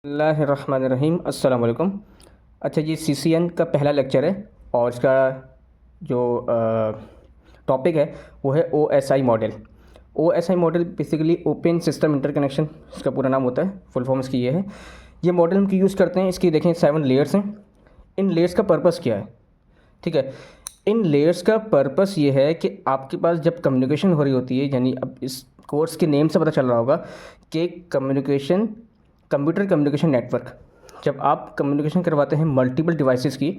बिस्मिल्लाहिर्रहमानिर्रहीम अस्सलाम वालेकुम। अच्छा जी, सीसीएन का पहला लेक्चर है और इसका जो टॉपिक है वो है OSI model. OSI model basically open system interconnection इसका पूरा नाम होता है, फुल फॉर्म इसकी ये है। ये मॉडल हम यूज़ करते हैं, इसकी देखें 7 लेयर्स हैं। इन लेयर्स का पर्पस क्या है? ठीक है, इन लेयर्स का पर्पस ये है कि आपके पास जब कम्युनिकेशन हो रही होती है, यानी अब इस कोर्स के नेम से पता चल रहा होगा कि कंप्यूटर कम्युनिकेशन नेटवर्क, जब आप कम्युनिकेशन करवाते हैं मल्टीपल डिवाइसेस की,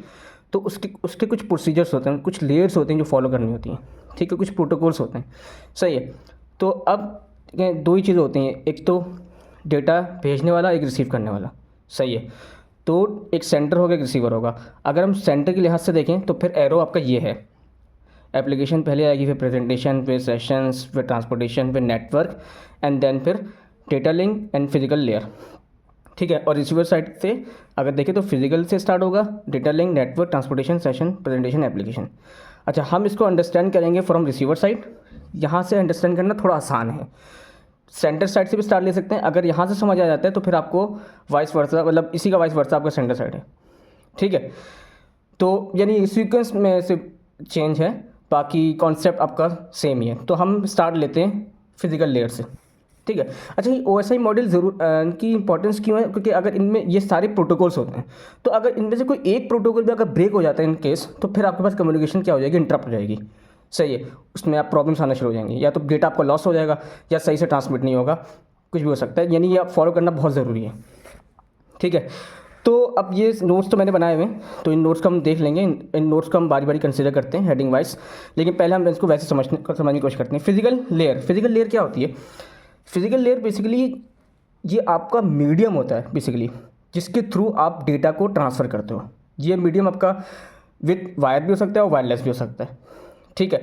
तो उसके उसके कुछ प्रोसीजर्स होते हैं, कुछ लेयर्स होते हैं जो फॉलो करनी होती हैं। ठीक है, कुछ प्रोटोकॉल्स होते हैं। सही है। तो अब दो ही चीज़ें होती हैं, एक तो डेटा भेजने वाला, एक रिसीव करने वाला। सही है। तो एक सेंटर होगा, एक रिसीवर होगा। अगर हम सेंटर के लिहाज से देखें तो फिर एरो आपका ये है, एप्लीकेशन पहले आएगी, फिर प्रेजेंटेशन, फिर सेशंस, फिर ट्रांसपोर्टेशन, फिर नेटवर्क, एंड देन फिर data link and physical layer. ठीक है। और रिसीवर साइड से अगर देखें तो फिजिकल से स्टार्ट होगा, data link, network, transportation, session, presentation, application. अच्छा, हम इसको अंडरस्टैंड करेंगे फ्रॉम रिसीवर साइड। यहाँ से अंडरस्टैंड करना थोड़ा आसान है। सेंटर साइड से भी स्टार्ट ले सकते हैं, अगर यहाँ से समझ आ जाता है तो फिर आपको वाइस वर्सा, मतलब इसी का वाइस वर्सा आपका सेंटर साइड है। ठीक है। तो यानी सीक्वेंस में से चेंज है, बाकी कॉन्सेप्ट आपका सेम ही है। तो हम स्टार्ट लेते हैं फिजिकल लेयर से। ठीक है। अच्छा, ये ओएसआई मॉडल ज़रूर की इंपॉर्टेंस क्यों है? क्योंकि अगर इनमें ये सारे प्रोटोकॉल्स होते हैं, तो अगर इनमें से कोई एक प्रोटोकॉल भी अगर ब्रेक हो जाता है इन केस, तो फिर आपके पास कम्युनिकेशन क्या हो जाएगी? इंटरप्ट हो जाएगी। सही है। उसमें आप प्रॉब्लम्स आना शुरू हो जाएंगी, या तो डेटा आपका लॉस हो जाएगा, या सही से ट्रांसमिट नहीं होगा, कुछ भी हो सकता है। यानी ये आप फॉलो करना बहुत ज़रूरी है। ठीक है। तो अब ये नोट्स तो मैंने बनाए हुए हैं, तो इन नोट्स को हम देख लेंगे। इन नोट्स को हम बारी बारी कंसिडर करते हैं हेडिंग वाइज, लेकिन पहले हम इसको वैसे समझने की कोशिश करते हैं। फिजिकल लेयर क्या होती है? फिजिकल लेयर बेसिकली ये आपका मीडियम होता है बेसिकली, जिसके थ्रू आप डेटा को ट्रांसफ़र करते हो। ये मीडियम आपका विथ वायर भी हो सकता है और वायरलेस भी हो सकता है। ठीक है।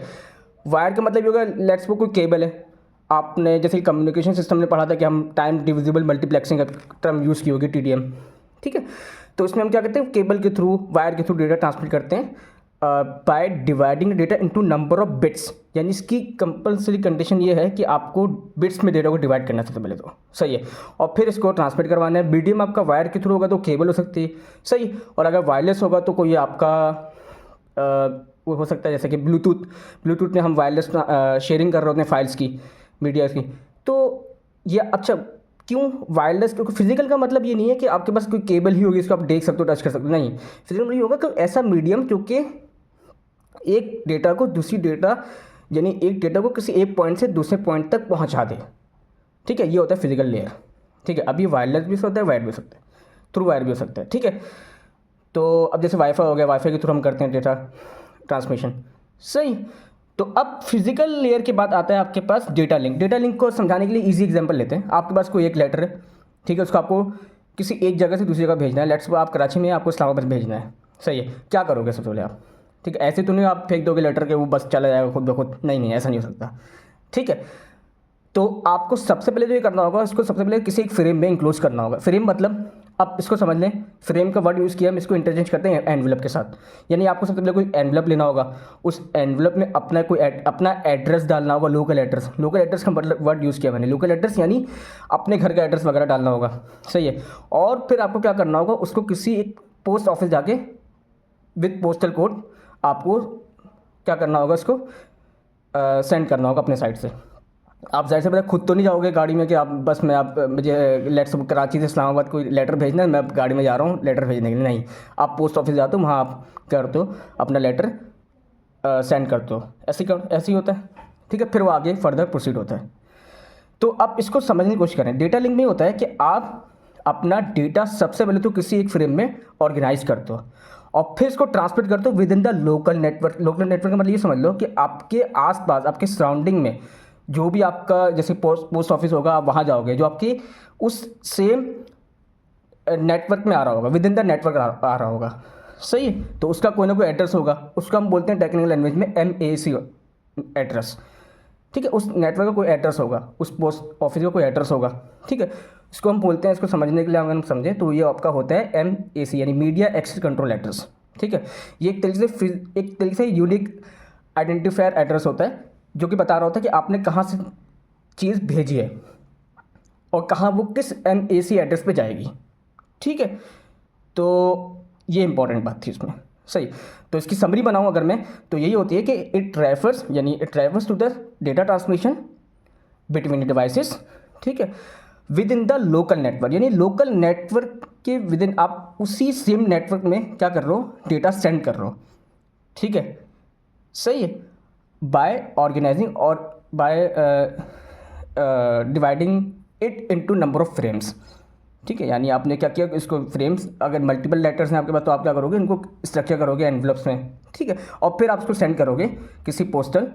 वायर का मतलब ये होगा, लेट्स सपोज कोई केबल है, आपने जैसे कम्युनिकेशन सिस्टम में पढ़ा था कि हम टाइम डिविजिबल मल्टीप्लेक्सिंग का टर्म यूज़ की होगी, टीडीएम। ठीक है। तो इसमें हम क्या करते हैं, केबल के थ्रू, वायर के थ्रू डेटा ट्रांसमिट करते हैं by dividing data into number of bits. यानी इसकी कंपल्सरी कंडीशन ये है कि आपको बिट्स में डेटा को डिवाइड करना है सबसे पहले तो। सही है। और फिर इसको ट्रांसमिट करवाना है। मीडियम आपका वायर के थ्रू होगा तो केबल हो सकती है। सही। और अगर वायरलेस होगा तो कोई आपका वो हो सकता है, जैसे कि ब्लूटूथ में हम वायरलेस शेयरिंग कर रहे होते हैं फाइल्स की, मीडिया की। तो ये अच्छा क्यों वायरलेस? क्योंकि फिजिकल का मतलब ये नहीं है कि आपके पास कोई केबल ही होगी इसको आप देख सकते हो, टच कर सकते हो, नहीं। फिजिकल मतलब ये होगा कि ऐसा मीडियम जो कि एक डेटा को दूसरी डेटा, यानी एक डेटा को किसी एक पॉइंट से दूसरे पॉइंट तक पहुंचा दे। ठीक है, ये होता है फिजिकल लेयर। ठीक है। अब ये वायरलेस भी हो सकता है, वायर भी हो सकता है, थ्रू वायर भी हो सकता है। ठीक है। तो अब जैसे वाईफाई हो गया, वाईफाई के थ्रू हम करते हैं डेटा ट्रांसमिशन। सही। तो अब फिजिकल लेयर के बाद आता है आपके पास डेटा लिंक। डेटा लिंक को समझाने के लिए इजी एग्जांपल लेते हैं। आपके पास कोई एक लेटर है, ठीक है, उसको आपको किसी एक जगह से दूसरी जगह भेजना है। लेट्स आप कराची में, आपको इस्लामाबाद भेजना है। सही है। क्या करोगे सबसे पहले आप? ठीक है, ऐसे तो नहीं आप फेंक दोगे लेटर के, वो बस चला जाएगा खुद ब खुद, नहीं नहीं, ऐसा नहीं हो सकता। ठीक है। तो आपको सबसे पहले जो ये करना होगा, इसको सबसे पहले किसी एक फ्रेम में इंक्लोज करना होगा। फ्रेम मतलब आप इसको समझ लें, फ्रेम का वर्ड यूज़ किया, हम इसको इंटरचेंज करते हैं एनवलप के साथ। यानी आपको सबसे पहले कोई एनवलप लेना होगा, उस एनवलप में अपना एड्रेस डालना होगा, लोकल एड्रेस का मतलब वर्ड यूज़ किया मैंने, लोकल एड्रेस, यानी अपने घर का एड्रेस वगैरह डालना होगा। सही है। और फिर आपको क्या करना होगा, उसको किसी एक पोस्ट ऑफिस जाके विद पोस्टल कोड आपको क्या करना होगा, इसको सेंड करना होगा अपने साइड से। आप जाहिर से पता खुद तो नहीं जाओगे गाड़ी में कि आप बस में, आप मुझे लेट्स कराची से इस्लामाबाद कोई लेटर भेजना है, मैं गाड़ी में जा रहा हूँ लेटर भेजने के लिए, नहीं। आप पोस्ट ऑफिस जाते हो, वहाँ आप करते हो अपना लेटर सेंड करते हो, ऐसे ही होता है। ठीक है। फिर वो आगे फर्दर प्रोसीड होता है। तो आप इसको समझने की कोशिश करें। डेटा लिंक में होता है कि आप अपना डेटा सबसे पहले तो किसी एक फ्रेम में ऑर्गेनाइज करते हो और फिर इसको ट्रांसमिट करते हो with in the local network. Local network का मतलब ये समझ लो कि आपके आसपास, आपके सराउंडिंग में जो भी आपका, जैसे पोस्ट ऑफिस होगा, आप वहाँ जाओगे, जो आपकी उस सेम नेटवर्क में आ रहा होगा, विद इन द नेटवर्क आ रहा होगा। सही है। तो उसका कोई ना कोई एड्रेस होगा, उसको हम बोलते हैं टेक्निकल लैंग्वेज में MAC एड्रेस। ठीक है। उस नेटवर्क का कोई एड्रेस होगा, उस पोस्ट ऑफिस का कोई एड्रेस होगा। ठीक है। इसको हम बोलते हैं, इसको समझने के लिए अगर हम समझें तो ये आपका होता है MAC, यानी मीडिया एक्सेस कंट्रोल एड्रेस। ठीक है। ये एक तरीके से यूनिक आइडेंटिफायर एड्रेस होता है, जो कि बता रहा होता है कि आपने कहाँ से चीज़ भेजी है और कहाँ वो किस MAC एड्रेस पे जाएगी। ठीक है, तो ये इंपॉर्टेंट बात थी इसमें। सही, तो इसकी समरी बनाऊँ अगर मैं, तो यही होती है कि it refers to the data transmission between the devices, ठीक है, within the local network, यानी लोकल नेटवर्क के विद इन आप उसी सेम नेटवर्क में क्या कर रहे हो, डेटा सेंड कर रहे हो, ठीक है। सही है, बाय ऑर्गेनाइजिंग और bye dividing it into number of frames, ठीक है। यानी आपने क्या किया, इसको फ्रेम्स अगर मल्टीपल लेटर्स हैं आपके पास तो आप क्या करोगे, इनको स्ट्रक्चर करोगे एनवलप्स में, ठीक है, और फिर आप इसको सेंड करोगे किसी पोस्टल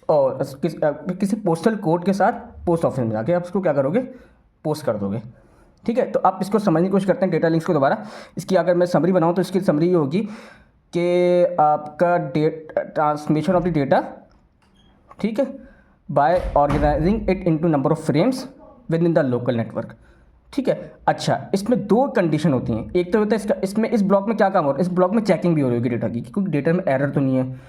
और किसी पोस्टल कोड के साथ पोस्ट ऑफिस में जाके आप इसको क्या करोगे, पोस्ट कर दोगे, ठीक है। तो आप इसको समझने की कोशिश करते हैं डेटा लिंक्स को दोबारा। इसकी अगर मैं समरी बनाऊँ तो इसकी समरी ये होगी कि आपका ट्रांसमिशन ऑफ द डेटा, ठीक है, by organising it into number of frames within the local network, ठीक है। अच्छा, इसमें दो कंडीशन होती हैं। एक तो होता है इसका, इसमें इस ब्लॉक में क्या काम हो रहा है, इस ब्लॉक में चेकिंग भी हो रही होगी डेटा की, क्योंकि डेटा में एरर तो नहीं है,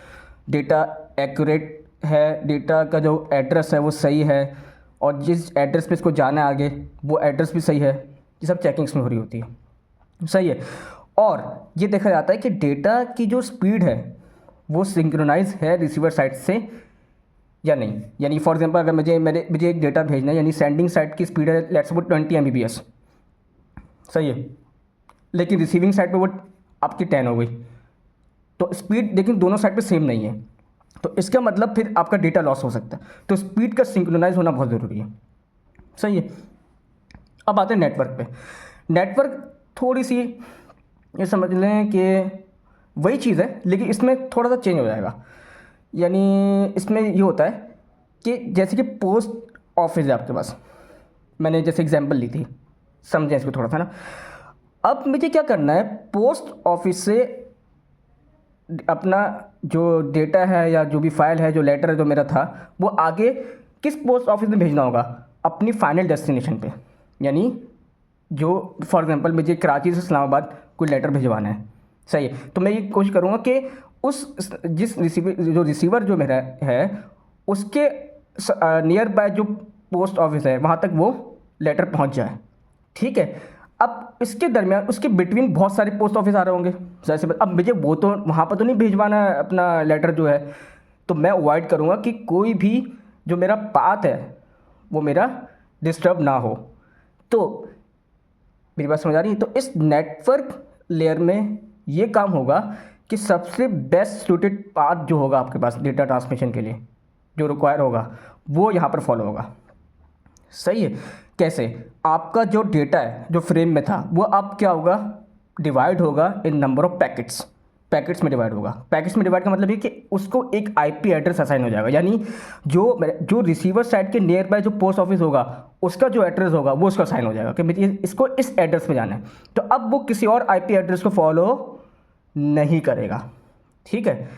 डेटा एक्यूरेट है, डेटा का जो एड्रेस है वो सही है, और जिस एड्रेस पे इसको जाना है आगे वो एड्रेस भी सही है, ये सब चेकिंग्स में हो रही होती है। सही है, और ये देखा जाता है कि डेटा की जो स्पीड है वो सिंक्रोनाइज है रिसीवर साइड से या नहीं। यानी फॉर एग्जांपल अगर मुझे एक डेटा भेजना है, यानी सेंडिंग साइड की स्पीड है लेट्स सपोज 20 Mbps, सही है, लेकिन रिसीविंग साइड पे वो आपकी 10 हो गई, तो स्पीड लेकिन दोनों साइड पे सेम नहीं है, तो इसका मतलब फिर आपका डेटा लॉस हो सकता है। तो स्पीड का सिंक्रोनाइज होना बहुत ज़रूरी है। सही है, अब आते हैं नेटवर्क पे। नेटवर्क थोड़ी सी ये समझ लें कि वही चीज़ है, लेकिन इसमें थोड़ा सा चेंज हो जाएगा। यानी इसमें ये होता है कि जैसे कि पोस्ट ऑफिस है आपके पास, मैंने जैसे एग्जांपल ली थी, समझें इसको थोड़ा सा ना। अब मुझे क्या करना है, पोस्ट ऑफिस से अपना जो डेटा है या जो भी फाइल है, जो लेटर है जो मेरा था, वो आगे किस पोस्ट ऑफिस में भेजना होगा, अपनी फाइनल डेस्टिनेशन पे। यानी जो फॉर एग्जांपल मुझे कराची से इस्लामाबाद कोई लेटर भिजवाना है, सही है, तो मैं ये कोशिश करूँगा कि उस जो रिसीवर जो मेरा है उसके नियर बाय जो पोस्ट ऑफिस है वहाँ तक वो लेटर पहुँच जाए, ठीक है। अब इसके दरमियान उसके बिटवीन बहुत सारे पोस्ट ऑफिस आ रहे होंगे, जैसे अब मुझे वो तो वहाँ पर तो नहीं भिजवाना है अपना लेटर जो है, तो मैं अवॉइड करूँगा कि कोई भी जो मेरा पाथ है वो मेरा डिस्टर्ब ना हो। तो मेरी बात समझ आ रही है? तो इस नेटवर्क लेयर में ये काम होगा कि सबसे बेस्ट सूटेड पाथ जो होगा आपके पास डेटा ट्रांसमिशन के लिए जो रिक्वायर होगा वो यहाँ पर फॉलो होगा। सही है, कैसे? आपका जो डेटा है जो फ्रेम में था वो अब क्या होगा, डिवाइड होगा इन नंबर ऑफ पैकेट्स में डिवाइड होगा। पैकेट्स में डिवाइड का मतलब ये कि उसको एक आईपी एड्रेस असाइन हो जाएगा, यानी जो रिसीवर साइड के नियर बाय जो पोस्ट ऑफिस होगा उसका जो एड्रेस होगा वो उसका असाइन हो जाएगा कि मुझे इसको इस एड्रेस पे जाना है। तो अब वो किसी और आईपी एड्रेस को फॉलो नहीं करेगा, ठीक है।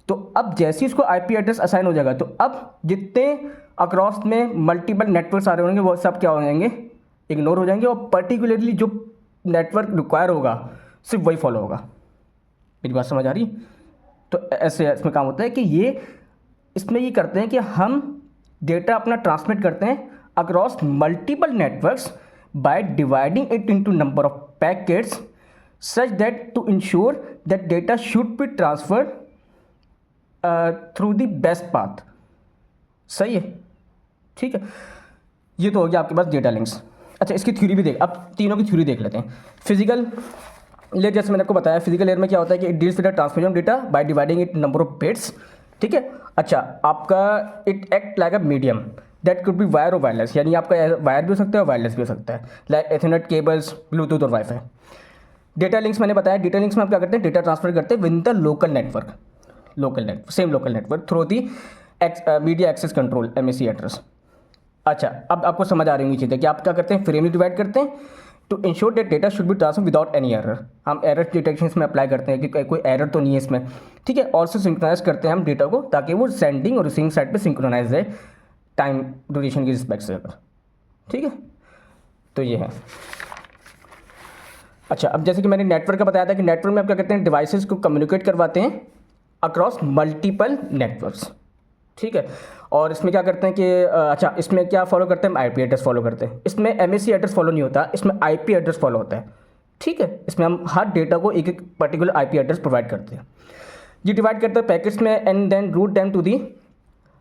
तो अब जैसे ही इसको आईपी एड्रेस असाइन हो जाएगा तो अब जितने अक्रॉस में मल्टीपल नेटवर्क्स आ रहे होंगे वो सब क्या हो जाएंगे, इग्नोर हो जाएंगे, और पर्टिकुलरली जो नेटवर्क रिक्वायर होगा सिर्फ वही फॉलो होगा। मेरी बात समझ आ रही? तो ऐसे इसमें काम होता है कि इसमें ये करते हैं कि हम डेटा अपना ट्रांसमिट करते हैं across multiple networks by dividing it into number of packets such that to ensure that data should be transferred through the best path. सही है, ठीक है। ये तो हो गया आपके पास डेटा लिंक्स। अच्छा, इसकी थ्योरी भी अब तीनों की थ्योरी देख लेते हैं। फिजिकल लेयर, जैसे मैंने आपको बताया, फिजिकल लेयर में क्या होता है कि it deals with the transmission of data bye dividing it number of bits, ठीक है। अच्छा, आपका it act like a medium that could be wire और वायरलेस, यानी आपका वायर भी हो सकता है और वायरलेस भी हो सकता है, लाइक एथरनेट केबल्स, ब्लूटूथ और वाईफाई। डेटा लिंक्स मैंने बताया, डेटा लिंक्स में आप क्या करते हैं, डेटा ट्रांसफर करते हैं with the local network through the media access control MAC address. अच्छा, अब आपको समझ आ रही होंगी चीज़ें कि आप क्या करते हैं, फ्रेम डिवाइड करते हैं to ensure that data should be transfer without any error. हम एरर डिटेक्शन में अप्लाई करते हैं कि कोई एरर तो नहीं है इसमें, ठीक है। ऑल्सो सिंक्रोनाइज करते हैं हम डेटा को ताकि वो सेंडिंग और रिसीविंग साइड पे सिंक्रोनाइज है टाइम ड्यूरेशन की रिस्पेक्ट से, ठीक है। तो ये है। अच्छा, अब जैसे कि मैंने नेटवर्क का बताया था कि नेटवर्क में आप क्या करते हैं, डिवाइसेस को कम्युनिकेट करवाते हैं अक्रॉस मल्टीपल नेटवर्क्स, ठीक है। और इसमें क्या करते हैं कि अच्छा, इसमें क्या फॉलो करते हैं, हम आईपी एड्रेस फॉलो करते हैं। इसमें MAC एड्रेस फॉलो नहीं होता, इसमें IP एड्रेस फॉलो होता है, ठीक है, इसमें हम हर डेटा को एक एक पर्टिकुलर आईपी एड्रेस प्रोवाइड करते हैं। ये डिवाइड करते हैं पैकेट्स में and then route them to the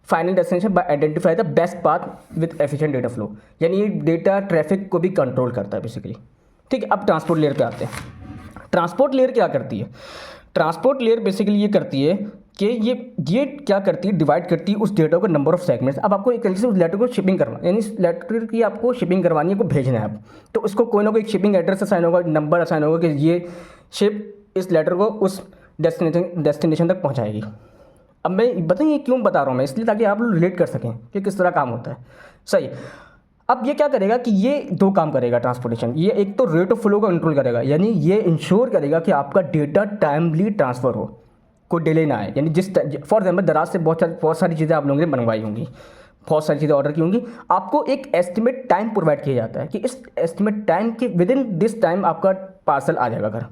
final destination by identify the best path with efficient data flow. यानी ये डेटा ट्रैफिक को भी कंट्रोल करता है बेसिकली। ठीक है, अब ट्रांसपोर्ट लेयर पे आते हैं। ट्रांसपोर्ट लेयर क्या करती है? ट्रांसपोर्ट लेयर बेसिकली ये करती है कि ये क्या करती है, डिवाइड करती है उस डेटा को नंबर ऑफ सेगमेंट्स। अब आपको एक तरीके से उस लेटर को शिपिंग करना, यानी इस लेटर की आपको शिपिंग करवानी है, को भेजना है। अब तो उसको कोई ना कोई शिपिंग एड्रेस असाइन होगा, नंबर असाइन होगा कि ये शिप इस लेटर को उस डेस्टिनेशन तक पहुँचाएगी। अब मैं बताइए क्यों बता रहा हूँ मैं, इसलिए ताकि आप लोग रिलेट कर सकें कि किस तरह काम होता है। सही। अब ये क्या करेगा कि ये दो काम करेगा ट्रांसपोर्टेशन। ये एक तो रेट ऑफ फ्लो को कंट्रोल करेगा, यानी ये इंश्योर करेगा कि आपका डेटा टाइमली ट्रांसफ़र हो, कोई डिले ना आए। यानी फॉर एग्जाम्पल दराज से बहुत सारी चीज़ें आप लोगों ने बनवाई होंगी, बहुत सारी चीज़ें ऑर्डर की होंगी। आपको एक एस्टिमेट टाइम प्रोवाइड किया जाता है कि इस एस्टिमेट टाइम के विद इन दिस टाइम आपका पार्सल आ जाएगा घर।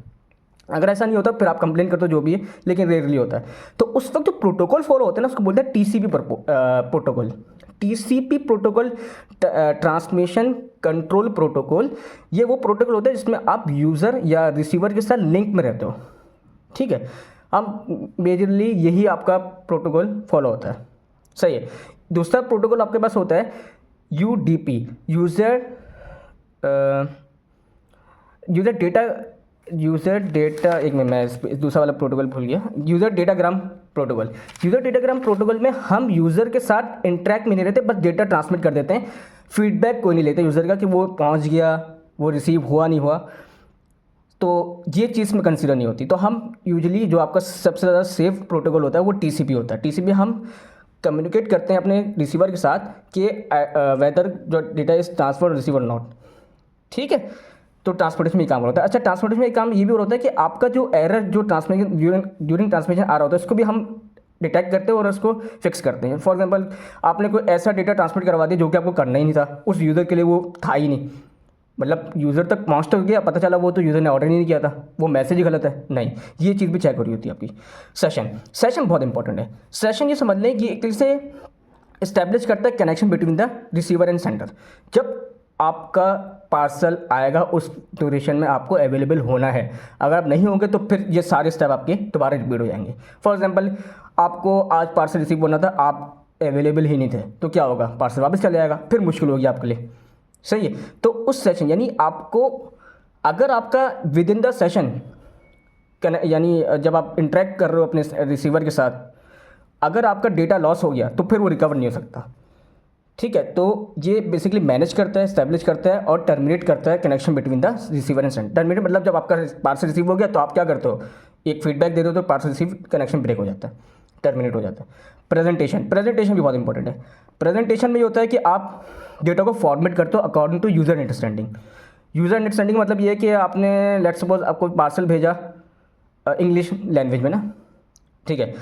अगर ऐसा नहीं होता फिर आप कंप्लेन करते हो जो भी है, लेकिन रेयरली होता है। तो उस वक्त जो प्रोटोकॉल फॉलो होते हैं ना, उसको बोलते हैं TCP protocol. TCP protocol, transmission control protocol. ये वो प्रोटोकॉल होता है जिसमें आप यूज़र या रिसीवर के साथ लिंक में रहते हो। ठीक है, अब मेजरली यही आपका प्रोटोकॉल फॉलो होता है। सही है। दूसरा प्रोटोकॉल आपके पास होता है यूडीपी, यूज़र डेटा एक में मैं दूसरा वाला प्रोटोकॉल भूल गया। User datagram protocol. User datagram protocol में हम यूज़र के साथ इंटरेक्ट में नहीं रहते, बस डेटा ट्रांसमिट कर देते हैं। फीडबैक कोई नहीं लेते यूज़र का कि वो पहुंच गया, वो रिसीव हुआ नहीं हुआ, तो ये चीज़ में कंसीडर नहीं होती। तो हम यूजुअली जो आपका सबसे ज़्यादा सेफ प्रोटोकॉल होता है वो टीसीपी होता है। टीसीपी हम कम्युनिकेट करते हैं अपने रिसीवर के साथ कि वेदर जो data is transfer receiver not. ठीक है, तो ट्रांसपोर्टेशन में काम होता है। अच्छा, ट्रांसपोर्टेशन में काम ये भी होता है कि आपका जो एरर जो ट्रांसमिशन ड्यूरिंग ट्रांसमिशन आ रहा होता है उसको भी हम डिटेक्ट करते हैं और उसको फिक्स करते हैं। फॉर एग्जांपल आपने कोई ऐसा डेटा ट्रांसमिट करवा दिया जो कि आपको करना ही नहीं था, उस यूज़र के लिए वो था ही नहीं, मतलब यूज़र तक पहुँच तो गया, पता चला वो तो यूज़र ने ऑर्डर ही नहीं किया था, वो मैसेज ही गलत है। नहीं, ये चीज़ भी चेक हो रही होती है आपकी। सेशन बहुत इंपॉर्टेंट है। सेशन ये समझ लें कि एक तरह से इस्टेब्लिश करता है connection between the receiver and sender. जब आपका पार्सल आएगा उस ड्यूरेशन में आपको अवेलेबल होना है। अगर आप नहीं होंगे तो फिर ये सारे स्टेप आपके दोबारा रिपीट हो जाएंगे। फॉर एग्जांपल आपको आज पार्सल रिसीव होना था, आप अवेलेबल ही नहीं थे, तो क्या होगा, पार्सल वापस चले जाएगा, फिर मुश्किल होगी आपके लिए। सही है। तो उस सेशन यानी आपको, अगर आपका विद इन द सेशन यानी जब आप इंटरेक्ट कर रहे हो अपने रिसीवर के साथ, अगर आपका डेटा लॉस हो गया तो फिर वो रिकवर नहीं हो सकता। ठीक है, तो ये बेसिकली मैनेज करता है, स्टैब्लिश करता है और टर्मिनेट करता है connection between the receiver and sender. Terminate मतलब जब आपका पार्सल रिसीव हो गया तो आप क्या करते हो, एक फीडबैक दे दो तो पार्सल रिसीव कनेक्शन ब्रेक हो जाता है, टर्मिनेट हो जाता है। प्रेजेंटेशन भी बहुत इंपॉर्टेंट है। प्रेजेंटेशन में ये होता है कि आप डेटा को फॉर्मेट करते हो according to user understanding. User understanding मतलब ये है कि आपने लेट्स सपोज आपको पार्सल भेजा इंग्लिश लैंग्वेज में ना, ठीक है,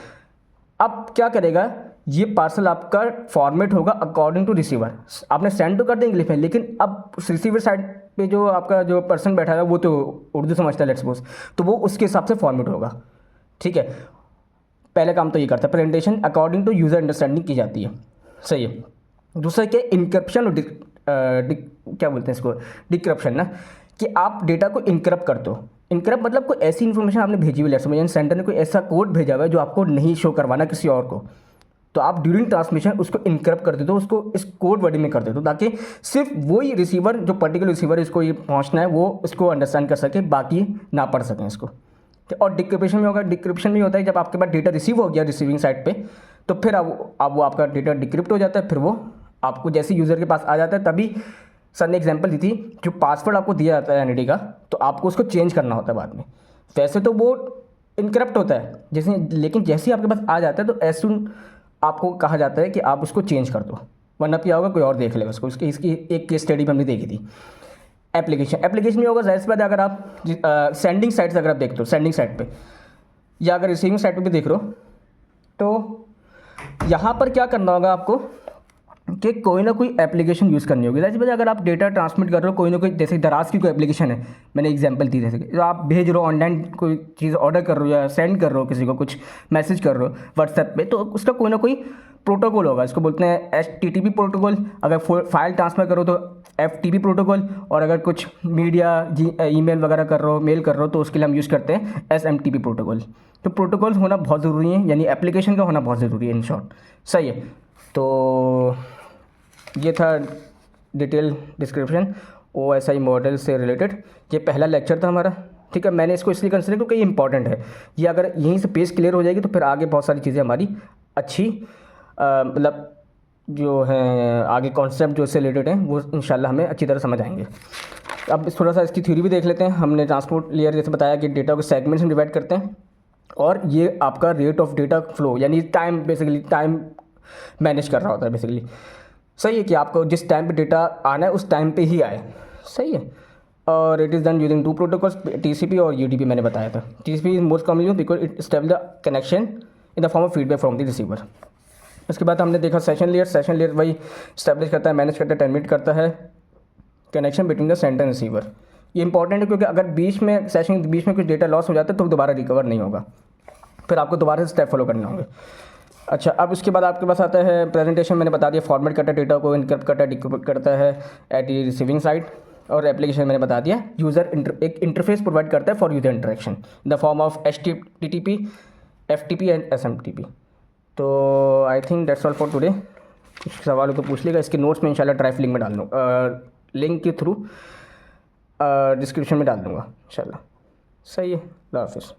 अब क्या करेगा, ये पार्सल आपका फॉर्मेट होगा अकॉर्डिंग टू रिसीवर। आपने सेंड तो कर दें इंग्लिश में, लेकिन अब रिसीवर साइड पे जो आपका जो पर्सन बैठा है वो तो उर्दू समझता है लेट्स सपोज, तो वो उसके हिसाब से फॉर्मेट होगा। ठीक है, पहले काम तो ये करता है, presentation according to user understanding की जाती है। सही है। दूसरा क्या, इनक्रप्शन और क्या बोलते हैं इसको, डिक्रप्शन ना, कि आप डेटा को इनक्रप्ट करते हो। इनक्रप्ट मतलब कोई ऐसी इन्फॉर्मेशन आपने भेजी हुई, लेट्स सपोज सेंडर ने कोई ऐसा कोड भेजा हुआ है जो आपको नहीं शो करवाना किसी और को, तो आप ड्यूरिंग ट्रांसमिशन उसको इनक्रप्ट कर देते हो, उसको इस कोड वर्डिंग में कर देते हो, ताकि सिर्फ वही रिसीवर, जो पर्टिकुलर रिसीवर इसको ये पहुंचना है, वो इसको अंडरस्टैंड कर सके, बाकी ना पढ़ सकें इसको। और डिक्रिप्शन में होगा, डिक्रिप्शन में होता है जब आपके पास डेटा रिसीव हो गया रिसीविंग साइड पे, तो फिर अब वो आपका डेटा डिक्रिप्ट हो जाता है, फिर वो आपको जैसे यूज़र के पास आ जाता है। तभी सर ने एग्जांपल दी थी, जो पासवर्ड आपको दिया जाता है एनआईडी का, तो आपको उसको चेंज करना होता है बाद में। वैसे तो वो इनक्रप्ट होता है जैसे, लेकिन जैसे ही आपके पास आ जाता है तो एज सुन आपको कहा जाता है कि आप उसको चेंज कर दो, वरना क्या होगा, कोई और देख लेगा उसको। इसकी एक केस स्टडी में हमने देखी थी। एप्लीकेशन में होगा, जाहिर सी बात है, अगर आप सेंडिंग साइड से अगर आप देखते हो, सेंडिंग साइड पे या अगर रिसीविंग साइड पे भी देख रहे हो, तो यहाँ पर क्या करना होगा आपको कि कोई ना कोई एप्लीकेशन यूज़ करनी होगी। जैसे अगर आप डेटा ट्रांसमिट कर रहे हो, कोई ना कोई, जैसे दराज की कोई एप्लीकेशन है, मैंने एग्जांपल दी, जैसे जो आप भेज रहे हो ऑनलाइन, कोई चीज़ ऑर्डर कर रहे हो या सेंड कर रहे हो किसी को, कुछ मैसेज कर रहे हो व्हाट्सएप पे, तो उसका कोई ना कोई प्रोटोकॉल होगा, इसको बोलते हैं HTTP प्रोटोकॉल। अगर फाइल ट्रांसफ़र करो तो FTP प्रोटोकॉल, और अगर कुछ मीडिया ईमेल वगैरह कर रहे हो, मेल कर रहे हो, तो उसके लिए हम यूज़ करते हैं SMTP प्रोटोकॉल। तो प्रोटोकॉल्स होना बहुत ज़रूरी है, यानी एप्लीकेशन का होना बहुत ज़रूरी है इन शॉर्ट। सही है। तो ये था डिटेल डिस्क्रिप्शन OSI मॉडल से रिलेटेड। ये पहला लेक्चर था हमारा, ठीक है। मैंने इसको इसलिए कंसिडर क्योंकि ये इंपॉर्टेंट है। ये अगर यहीं से पेज क्लियर हो जाएगी तो फिर आगे बहुत सारी चीज़ें हमारी अच्छी मतलब जो हैं आगे कॉन्सेप्ट जो इससे रिलेटेड हैं वो इंशाल्लाह हमें अच्छी तरह समझ आएंगे। अब थोड़ा सा इसकी थ्योरी भी देख लेते हैं। हमने ट्रांसपोर्ट लेयर जैसे बताया कि डेटा को सेगमेंट्स में डिवाइड करते हैं, और ये आपका रेट ऑफ डेटा फ्लो यानी टाइम, बेसिकली टाइम मैनेज कर रहा होता है बेसिकली। सही है कि आपको जिस टाइम पे डेटा आना है उस टाइम पे ही आए। सही है। और it is done using 2 protocols, TCP और UDP मैंने बताया था। TCP is most commonly because it stable the connection in the form of feedback from the receiver. उसके बाद हमने देखा सेशन लेयर वही स्टैब्लिश करता है, मैनेज करता है, टर्मिनेट करता है connection between the sender and receiver. ये इंपॉर्टेंट है क्योंकि अगर बीच में कुछ डेटा लॉस हो जाता है तो दोबारा रिकवर नहीं होगा, फिर आपको दोबारा से स्टेप फॉलो करने होंगे। अच्छा, अब उसके बाद आपके पास आता है प्रेजेंटेशन। मैंने बता दिया फॉर्मेट करता है, डेटा को इनक्रिप्ट करता है, डिक्रिप्ट करता है एट दी रिसीविंग साइड। और एप्लीकेशन मैंने बता दिया एक इंटरफेस प्रोवाइड करता है for user interaction in the form of HTTP, FTP and SMTP। तो I think that's all for today. कुछ सवाल हो तो पूछ लेगा। इसके नोट्स में इंशाल्लाह ड्राइव लिंक में डाल दूँगा, लिंक के थ्रू डिस्क्रिप्शन में डाल दूँगा इंशाल्लाह। सही है। अल्लाह हाफ़िज़।